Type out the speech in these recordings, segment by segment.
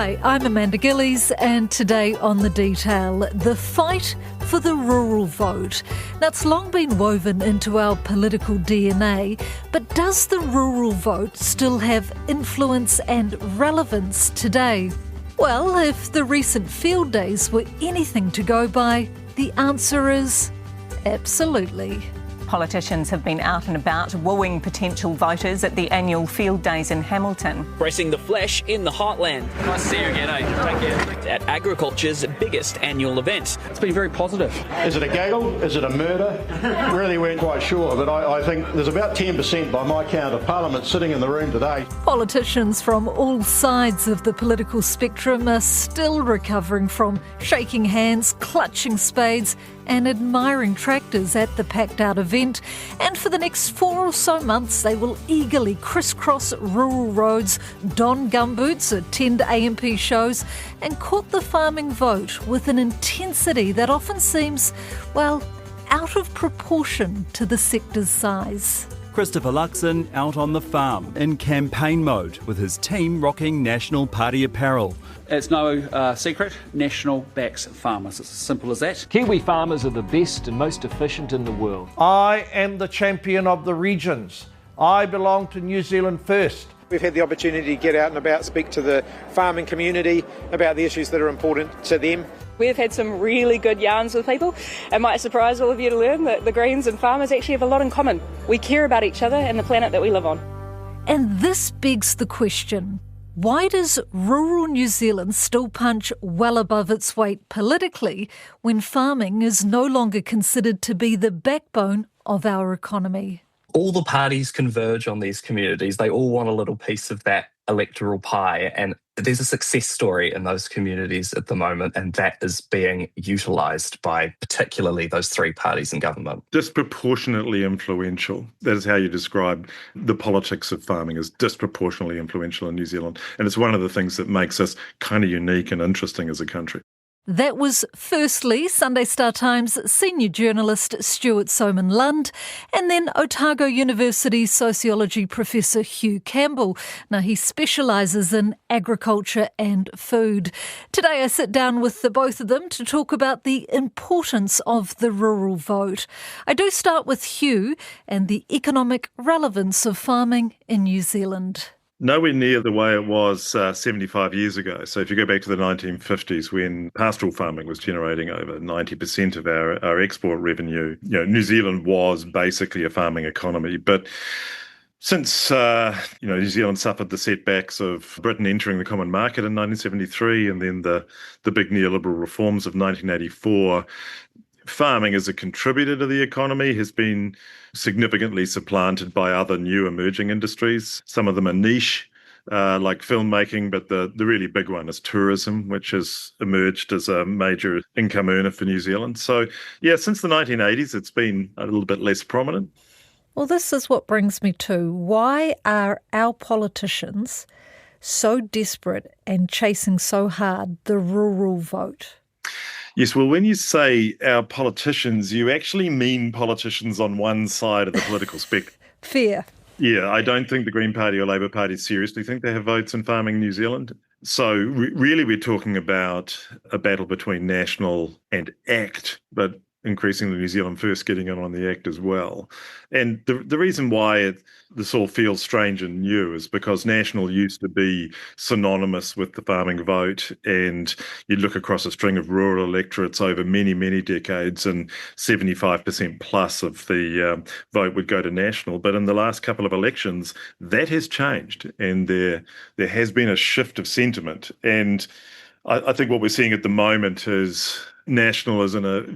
Hi, I'm Amanda Gillies, and today on The Detail, the fight for the rural vote. Now, it's long been woven into our political DNA, but does the rural vote still have influence and relevance today? Well, if the recent field days were anything to go by, the answer is absolutely. Politicians have been out and about wooing potential voters at the annual field days in Hamilton. Pressing the flesh in the heartland. Nice to see you again, eh? Take care. At agriculture's biggest annual event. It's been very positive. Is it a gaggle? Is it a murder? Really weren't quite sure, but I think there's about 10% by my count of Parliament sitting in the room today. Politicians from all sides of the political spectrum are still recovering from shaking hands, clutching spades and admiring tractors at the packed-out event. And for the next 4 or so months, they will eagerly crisscross rural roads, don gumboots, attend AMP shows and court the farming vote with an intensity that often seems, well, out of proportion to the sector's size. Christopher Luxon out on the farm in campaign mode with his team rocking National Party apparel. It's no secret, National backs farmers. It's as simple as that. Kiwi farmers are the best and most efficient in the world. I am the champion of the regions. I belong to New Zealand first. We've had the opportunity to get out and about, speak to the farming community about the issues that are important to them. We've had some really good yarns with people. It might surprise all of you to learn that the Greens and farmers actually have a lot in common. We care about each other and the planet that we live on. And this begs the question, why does rural New Zealand still punch well above its weight politically when farming is no longer considered to be the backbone of our economy? All the parties converge on these communities. They all want a little piece of that electoral pie, and there's a success story in those communities at the moment, and that is being utilised by particularly those three parties in government. Disproportionately influential. That is how you describe the politics of farming, as disproportionately influential in New Zealand. And it's one of the things that makes us kind of unique and interesting as a country. That was firstly Sunday Star Times senior journalist Stuart Soman-Lund and then Otago University sociology professor Hugh Campbell. Now, he specialises in agriculture and food. Today I sit down with the both of them to talk about the importance of the rural vote. I do start with Hugh and the economic relevance of farming in New Zealand. Nowhere near the way it was 75 years ago. So if you go back to the 1950s, when pastoral farming was generating over 90% of our export revenue, New Zealand was basically a farming economy. But since New Zealand suffered the setbacks of Britain entering the common market in 1973 and then the big neoliberal reforms of 1984, farming as a contributor to the economy has been significantly supplanted by other new emerging industries. Some of them are niche, like filmmaking, but the really big one is tourism, which has emerged as a major income earner for New Zealand. So, since the 1980s, it's been a little bit less prominent. Well, this is what brings me to, why are our politicians so desperate and chasing so hard the rural vote? Yes, well, when you say our politicians, you actually mean politicians on one side of the political spectrum. Fair. Yeah, I don't think the Green Party or Labour Party seriously think they have votes in farming in New Zealand. So really we're talking about a battle between National and ACT, but increasingly New Zealand First getting in on the act as well. And the reason why this all feels strange and new is because National used to be synonymous with the farming vote, and you'd look across a string of rural electorates over many, many decades and 75% plus of the vote would go to National. But in the last couple of elections, that has changed, and there has been a shift of sentiment. And I think what we're seeing at the moment is National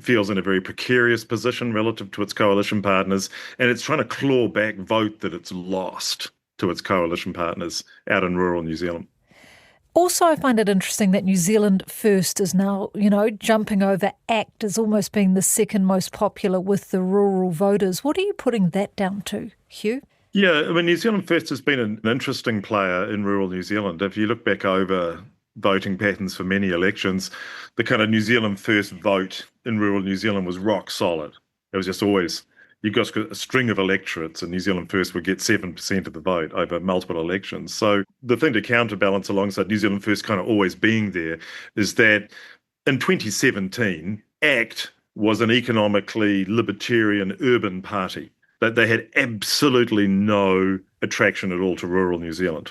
feels in a very precarious position relative to its coalition partners, and it's trying to claw back vote that it's lost to its coalition partners out in rural New Zealand. Also, I find it interesting that New Zealand First is now, jumping over ACT as almost being the second most popular with the rural voters. What are you putting that down to, Hugh? Yeah, I mean, New Zealand First has been an interesting player in rural New Zealand. If you look back over voting patterns for many elections, the kind of New Zealand First vote in rural New Zealand was rock solid. It was just always, you've got a string of electorates, and New Zealand First would get 7% of the vote over multiple elections. So the thing to counterbalance alongside New Zealand First kind of always being there is that in 2017, ACT was an economically libertarian urban party. That they had absolutely no attraction at all to rural New Zealand.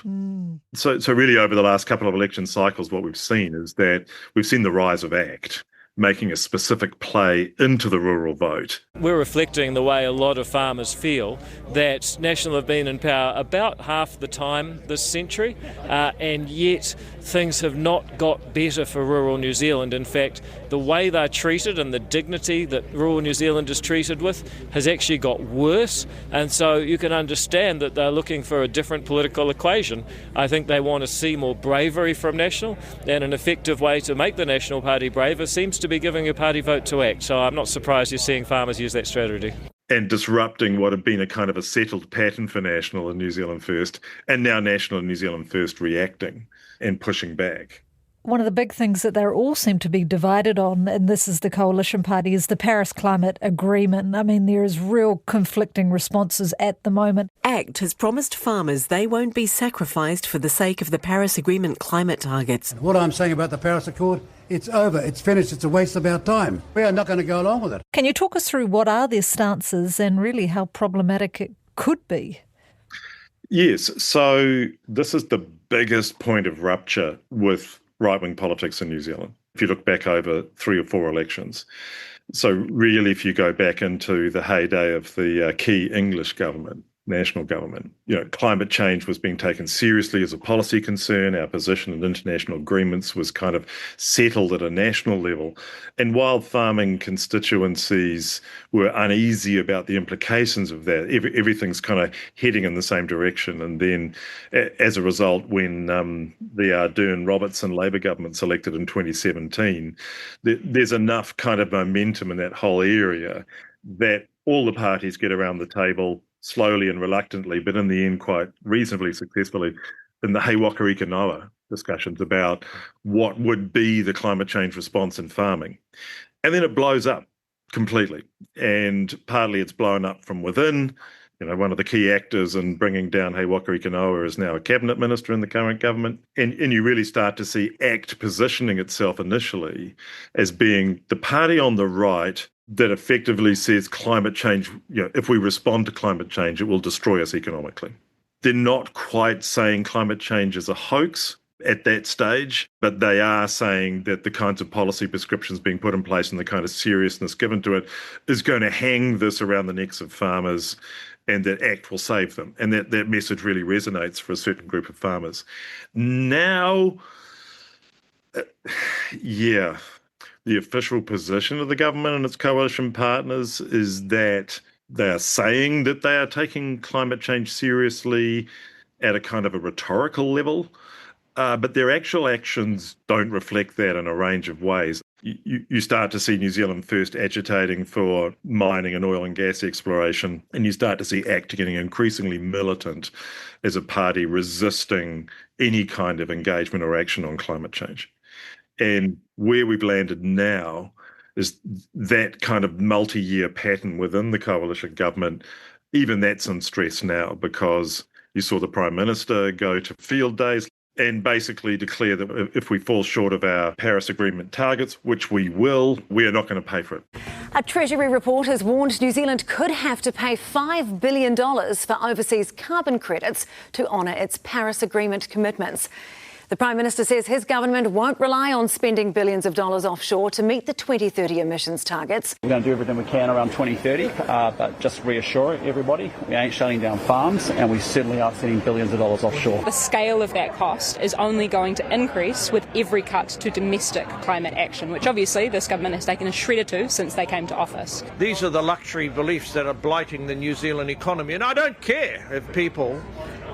So really over the last couple of election cycles, what we've seen is that we've seen the rise of ACT making a specific play into the rural vote. We're reflecting the way a lot of farmers feel that National have been in power about half the time this century, and yet things have not got better for rural New Zealand. In fact, the way they're treated and the dignity that rural New Zealand is treated with has actually got worse, and so you can understand that they're looking for a different political equation. I think they want to see more bravery from National, and an effective way to make the National Party braver seems to be giving a party vote to ACT. So I'm not surprised you're seeing farmers use that strategy. And disrupting what had been a kind of a settled pattern for National and New Zealand First, and now National and New Zealand First reacting and pushing back. One of the big things that they all seem to be divided on, and this is the coalition party, is the Paris Climate Agreement. I mean, there is real conflicting responses at the moment. ACT has promised farmers they won't be sacrificed for the sake of the Paris Agreement climate targets. What I'm saying about the Paris Accord, it's over, it's finished, it's a waste of our time. We are not going to go along with it. Can you talk us through what are their stances and really how problematic it could be? Yes, so this is the biggest point of rupture with right-wing politics in New Zealand, if you look back over 3 or 4 elections. So really, if you go back into the heyday of the key English government, national government, climate change was being taken seriously as a policy concern. Our position in international agreements was kind of settled at a national level. And while farming constituencies were uneasy about the implications of that, everything's kind of heading in the same direction. And then as a result, when the Ardern-Robertson Labor government's elected in 2017, there's enough kind of momentum in that whole area that all the parties get around the table slowly and reluctantly, but in the end quite reasonably successfully, in the He Waka Ika Noa discussions about what would be the climate change response in farming. And then it blows up completely. And partly it's blown up from within. One of the key actors in bringing down He Waka Ika Noa is now a cabinet minister in the current government. And you really start to see ACT positioning itself initially as being the party on the right that effectively says climate change, if we respond to climate change, it will destroy us economically. They're not quite saying climate change is a hoax at that stage, but they are saying that the kinds of policy prescriptions being put in place and the kind of seriousness given to it is going to hang this around the necks of farmers, and that ACT will save them. And that message really resonates for a certain group of farmers. Now, the official position of the government and its coalition partners is that they are saying that they are taking climate change seriously at a kind of a rhetorical level, but their actual actions don't reflect that in a range of ways. You start to see New Zealand First agitating for mining and oil and gas exploration, and you start to see ACT getting increasingly militant as a party resisting any kind of engagement or action on climate change. And where we've landed now is that kind of multi-year pattern within the coalition government. Even that's in stress now, because you saw the Prime Minister go to field days and basically declare that if we fall short of our Paris Agreement targets, which we will, we are not going to pay for it. A Treasury report has warned New Zealand could have to pay $5 billion for overseas carbon credits to honour its Paris Agreement commitments. The Prime Minister says his government won't rely on spending billions of dollars offshore to meet the 2030 emissions targets. We're going to do everything we can around 2030, but just reassure everybody, we ain't shutting down farms, and we certainly aren't sending billions of dollars offshore. The scale of that cost is only going to increase with every cut to domestic climate action, which obviously this government has taken a shred or two since they came to office. These are the luxury beliefs that are blighting the New Zealand economy, and I don't care if people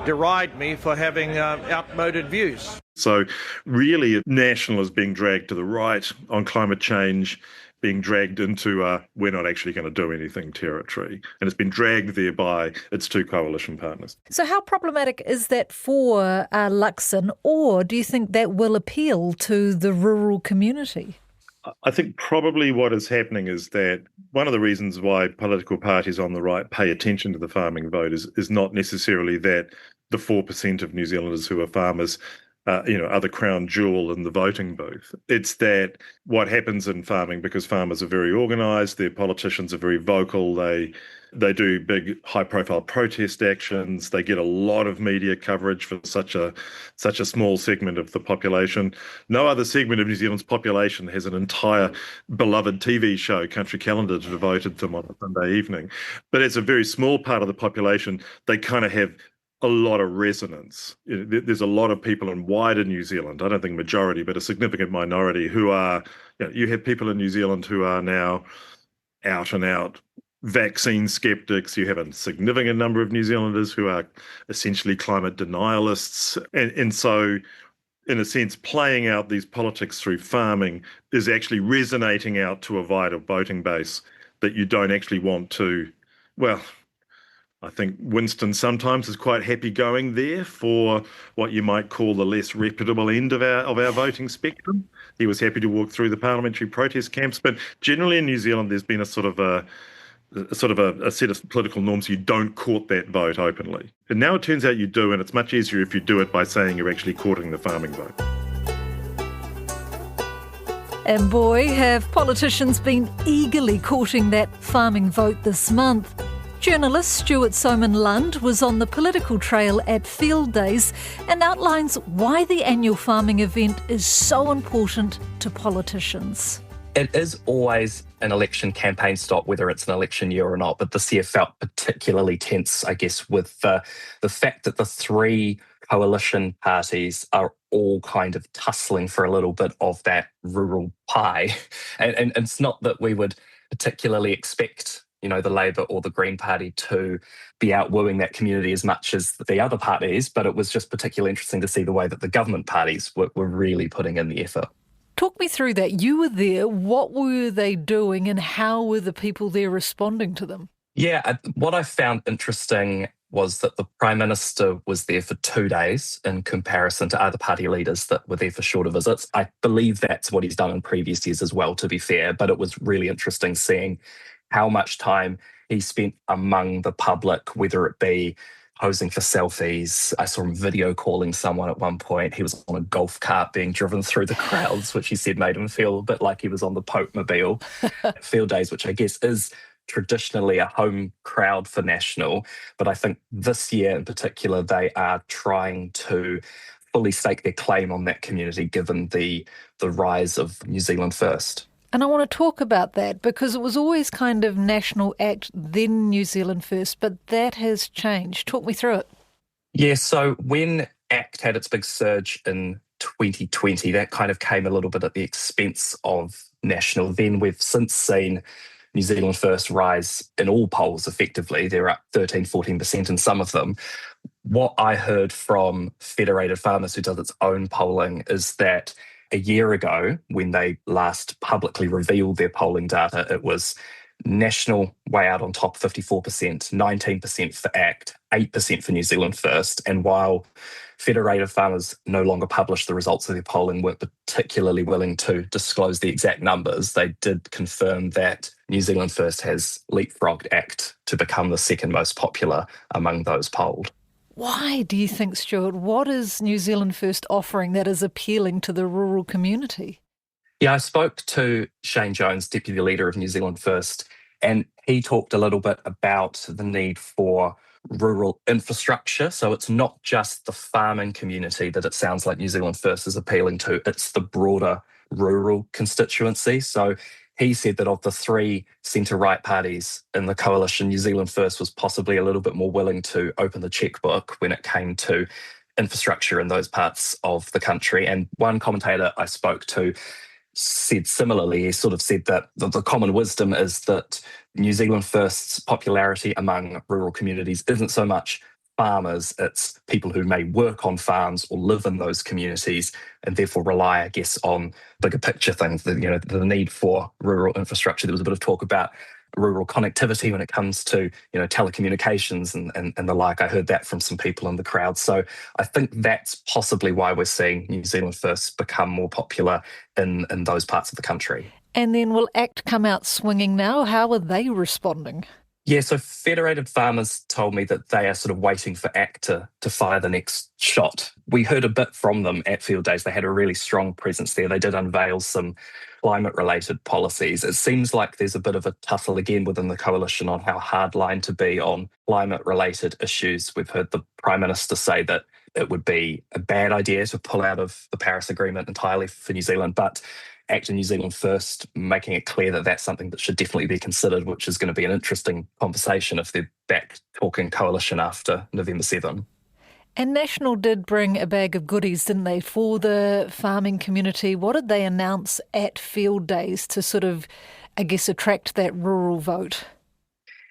deride me for having outmoded views. So really, National is being dragged to the right on climate change, being dragged into we're not actually going to do anything territory. And it's been dragged there by its 2 coalition partners. So how problematic is that for Luxon, or do you think that will appeal to the rural community? I think probably what is happening is that one of the reasons why political parties on the right pay attention to the farming vote is not necessarily that the 4% of New Zealanders who are farmers are the crown jewel in the voting booth. It's that what happens in farming, because farmers are very organised, their politicians are very vocal, they do big high-profile protest actions, they get a lot of media coverage for such a small segment of the population. No other segment of New Zealand's population has an entire beloved TV show, Country Calendar, devoted to them on a Sunday evening. But it's a very small part of the population. They kind of have a lot of resonance. There's a lot of people in wider New Zealand, I don't think majority, but a significant minority who are, you have people in New Zealand who are now out and out vaccine skeptics. You have a significant number of New Zealanders who are essentially climate denialists. And so, in a sense, playing out these politics through farming is actually resonating out to a wider voting base that you don't actually want to, well, I think Winston sometimes is quite happy going there for what you might call the less reputable end of our voting spectrum. He was happy to walk through the parliamentary protest camps, but generally in New Zealand there's been a set of political norms. You don't court that vote openly. And now it turns out you do, and it's much easier if you do it by saying you're actually courting the farming vote. And boy, have politicians been eagerly courting that farming vote this month. Journalist Stuart Soman-Lund was on the political trail at Field Days and outlines why the annual farming event is so important to politicians. It is always an election campaign stop, whether it's an election year or not, but this year felt particularly tense, I guess, with the fact that the three coalition parties are all kind of tussling for a little bit of that rural pie. And it's not that we would particularly expect the Labour or the Green Party to be out wooing that community as much as the other parties, but it was just particularly interesting to see the way that the government parties were really putting in the effort. Talk me through that. You were there. What were they doing and how were the people there responding to them? Yeah, what I found interesting was that the Prime Minister was there for 2 days in comparison to other party leaders that were there for shorter visits. I believe that's what he's done in previous years as well, to be fair, but it was really interesting seeing how much time he spent among the public, whether it be posing for selfies. I saw him video calling someone at one point. He was on a golf cart being driven through the crowds, which he said made him feel a bit like he was on the Pope-mobile at Field Days, which I guess is traditionally a home crowd for National. But I think this year in particular, they are trying to fully stake their claim on that community, given the rise of New Zealand First. And I want to talk about that because it was always kind of National Act, then New Zealand First, but that has changed. Talk me through it. Yeah, so when ACT had its big surge in 2020, that kind of came a little bit at the expense of National. Then we've since seen New Zealand First rise in all polls effectively. They're up 13, 14% in some of them. What I heard from Federated Farmers, who does its own polling, is that a year ago, when they last publicly revealed their polling data, it was National way out on top, 54%, 19% for ACT, 8% for New Zealand First. And while Federated Farmers no longer published the results of their polling, weren't particularly willing to disclose the exact numbers, they did confirm that New Zealand First has leapfrogged ACT to become the second most popular among those polled. Why do you think, Stuart? What is New Zealand First offering that is appealing to the rural community? Yeah, I spoke to Shane Jones, Deputy Leader of New Zealand First, and he talked a little bit about the need for rural infrastructure. So it's not just the farming community that it sounds like New Zealand First is appealing to, it's the broader rural constituency. So he said that of the three centre-right parties in the coalition, New Zealand First was possibly a little bit more willing to open the chequebook when it came to infrastructure in those parts of the country. And one commentator I spoke to said similarly, he sort of said that the common wisdom is that New Zealand First's popularity among rural communities isn't so much farmers, it's people who may work on farms or live in those communities and therefore rely, I guess, on bigger picture things, the need for rural infrastructure. There was a bit of talk about rural connectivity when it comes to, telecommunications and the like. I heard that from some people in the crowd. So I think that's possibly why we're seeing New Zealand First become more popular in those parts of the country. And then will ACT come out swinging now? How are they responding? Yeah, so Federated Farmers told me that they are sort of waiting for ACT to fire the next shot. We heard a bit from them at Field Days. They had a really strong presence there. They did unveil some climate-related policies. It seems like there's a bit of a tussle again within the coalition on how hardline to be on climate-related issues. We've heard the Prime Minister say that it would be a bad idea to pull out of the Paris Agreement entirely for New Zealand, but ACT and New Zealand First making it clear that that's something that should definitely be considered, which is going to be an interesting conversation if they're back talking coalition after November 7. And National did bring a bag of goodies, didn't they, for the farming community? What did they announce at Field Days to sort of, I guess, attract that rural vote?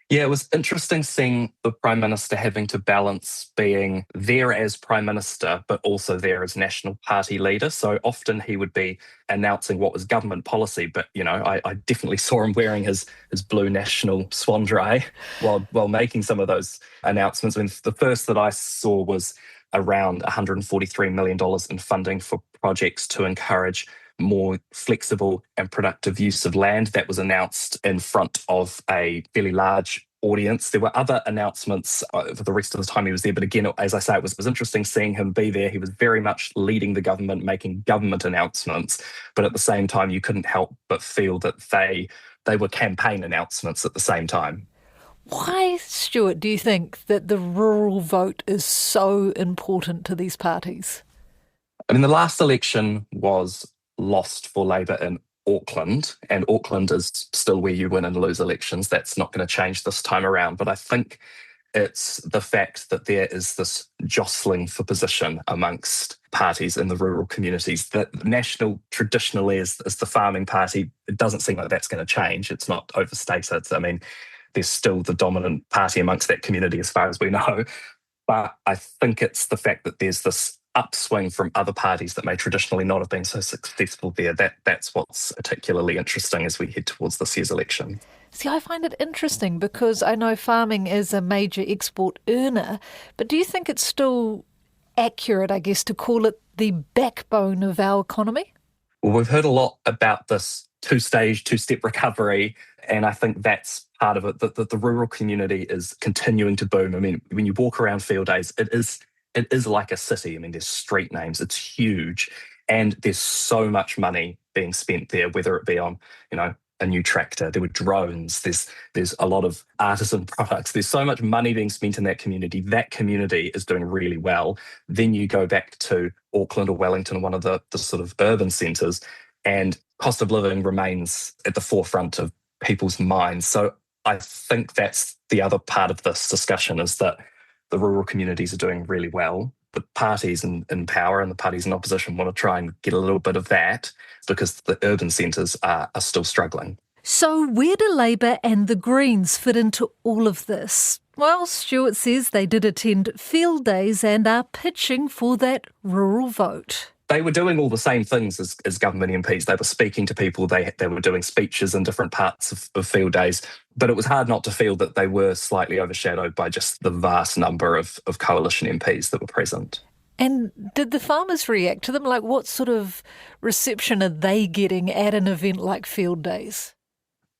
Yeah, it was interesting seeing the Prime Minister having to balance being there as Prime Minister, but also there as National Party leader. So often he would be announcing what was government policy, but, I definitely saw him wearing his blue national swanndrie while making some of those announcements. I mean, the first that I saw was around $143 million in funding for projects to encourage more flexible and productive use of land. That was announced in front of a fairly large audience. There were other announcements for the rest of the time he was there, but again, as I say, it was interesting seeing him be there. He was very much leading the government, making government announcements, but at the same time, you couldn't help but feel that they were campaign announcements at the same time. Why, Stuart, do you think that the rural vote is so important to these parties? I mean, the last election was lost for Labour in Auckland, and Auckland is still where you win and lose elections. That's not going to change this time around. But I think it's the fact that there is this jostling for position amongst parties in the rural communities. That National traditionally is the farming party. It doesn't seem like that's going to change. It's not overstated. I mean, there's still the dominant party amongst that community as far as we know. But I think it's the fact that there's this upswing from other parties that may traditionally not have been so successful there. That's what's particularly interesting as we head towards this year's election. See, I find it interesting because I know farming is a major export earner, but do you think it's still accurate, I guess, to call it the backbone of our economy? Well, we've heard a lot about this two-step recovery, and I think that's part of it, that the rural community is continuing to boom. I mean, when you walk around Field Days, it is like a city. I mean, there's street names, it's huge, and there's so much money being spent there, whether it be on, a new tractor, there were drones, there's a lot of artisan products, there's so much money being spent in that community. That community is doing really well. Then you go back to Auckland or Wellington, one of the sort of urban centres, and cost of living remains at the forefront of people's minds. So I think that's the other part of this discussion, is that the rural communities are doing really well. The parties in power and the parties in opposition want to try and get a little bit of that because the urban centres are still struggling. So where do Labour and the Greens fit into all of this? Well, Stuart says they did attend Field Days and are pitching for that rural vote. They were doing all the same things as government MPs. They were speaking to people. They were doing speeches in different parts of Field Days. But it was hard not to feel that they were slightly overshadowed by just the vast number of coalition MPs that were present. And did the farmers react to them? Like, what sort of reception are they getting at an event like Field Days?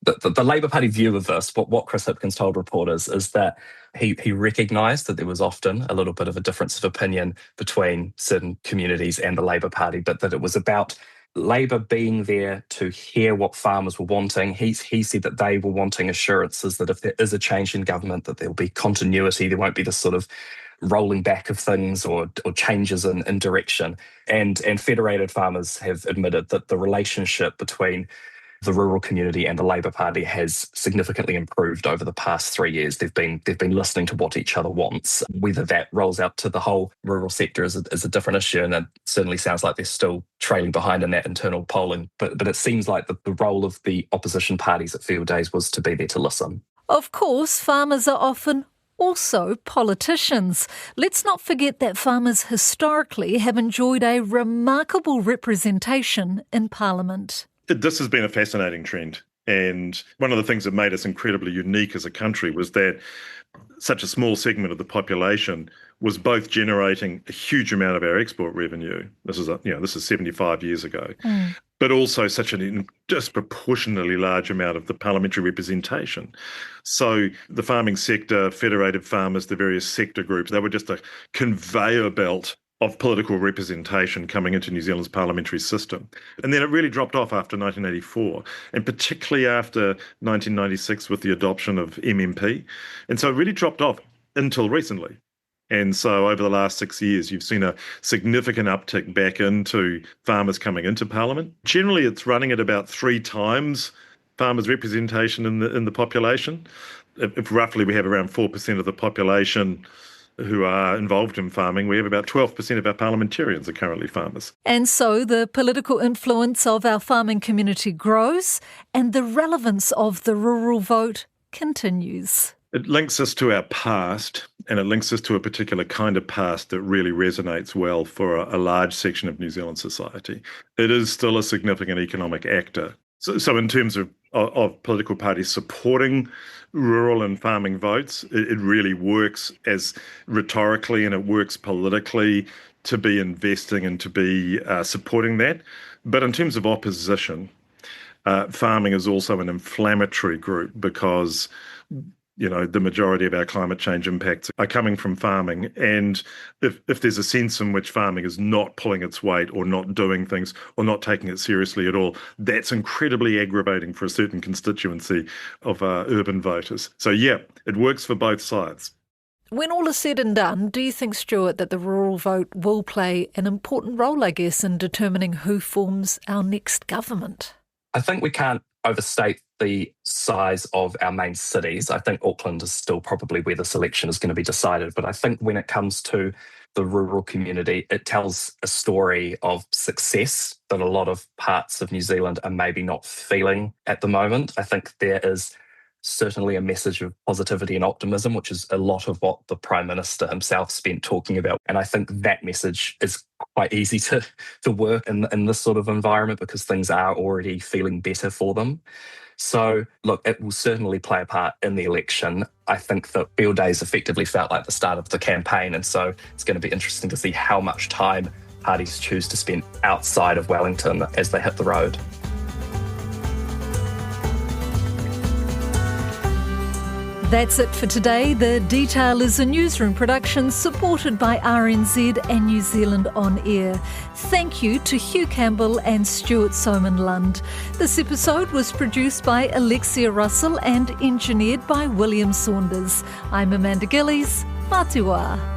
The Labour Party view of this, what Chris Hipkins told reporters, is that he recognised that there was often a little bit of a difference of opinion between certain communities and the Labour Party, but that it was about Labour being there to hear what farmers were wanting. He said that they were wanting assurances that if there is a change in government, that there will be continuity, there won't be this sort of rolling back of things or changes in direction. And Federated Farmers have admitted that the relationship between the rural community and the Labour Party has significantly improved over the past 3 years. They've been listening to what each other wants. Whether that rolls out to the whole rural sector is a different issue, and it certainly sounds like they're still trailing behind in that internal polling. But it seems like the role of the opposition parties at Field Days was to be there to listen. Of course, farmers are often also politicians. Let's not forget that farmers historically have enjoyed a remarkable representation in Parliament. This has been a fascinating trend. And one of the things that made us incredibly unique as a country was that such a small segment of the population was both generating a huge amount of our export revenue. This is 75 years ago. But also such a disproportionately large amount of the parliamentary representation. So the farming sector, federated farmers, the various sector groups, they were just a conveyor belt of political representation coming into New Zealand's parliamentary system. And then it really dropped off after 1984, and particularly after 1996 with the adoption of MMP. And so it really dropped off until recently. And so over the last 6 years, you've seen a significant uptick back into farmers coming into Parliament. Generally, it's running at about 3 times farmers' representation in the population. If roughly we have around 4% of the population who are involved in farming, we have about 12% of our parliamentarians are currently farmers. And so the political influence of our farming community grows and the relevance of the rural vote continues. It links us to our past, and it links us to a particular kind of past that really resonates well for a large section of New Zealand society. It is still a significant economic actor. So in terms of political parties supporting rural and farming votes, it really works as rhetorically and it works politically to be investing and to be supporting that. But in terms of opposition, farming is also an inflammatory group because the majority of our climate change impacts are coming from farming. And if there's a sense in which farming is not pulling its weight or not doing things or not taking it seriously at all, that's incredibly aggravating for a certain constituency of urban voters. So yeah, it works for both sides. When all is said and done, do you think, Stuart, that the rural vote will play an important role, I guess, in determining who forms our next government? I think we can't overstate the size of our main cities. I think Auckland is still probably where this election is going to be decided. But I think when it comes to the rural community, it tells a story of success that a lot of parts of New Zealand are maybe not feeling at the moment. I think there is certainly a message of positivity and optimism, which is a lot of what the Prime Minister himself spent talking about. And I think that message is quite easy to work in this sort of environment because things are already feeling better for them. So, look, it will certainly play a part in the election. I think that field days effectively felt like the start of the campaign, and so it's going to be interesting to see how much time parties choose to spend outside of Wellington as they hit the road. That's it for today. The Detail is a newsroom production supported by RNZ and New Zealand On Air. Thank you to Hugh Campbell and Stuart Soman-Lund. This episode was produced by Alexia Russell and engineered by William Saunders. I'm Amanda Gillies. Matua.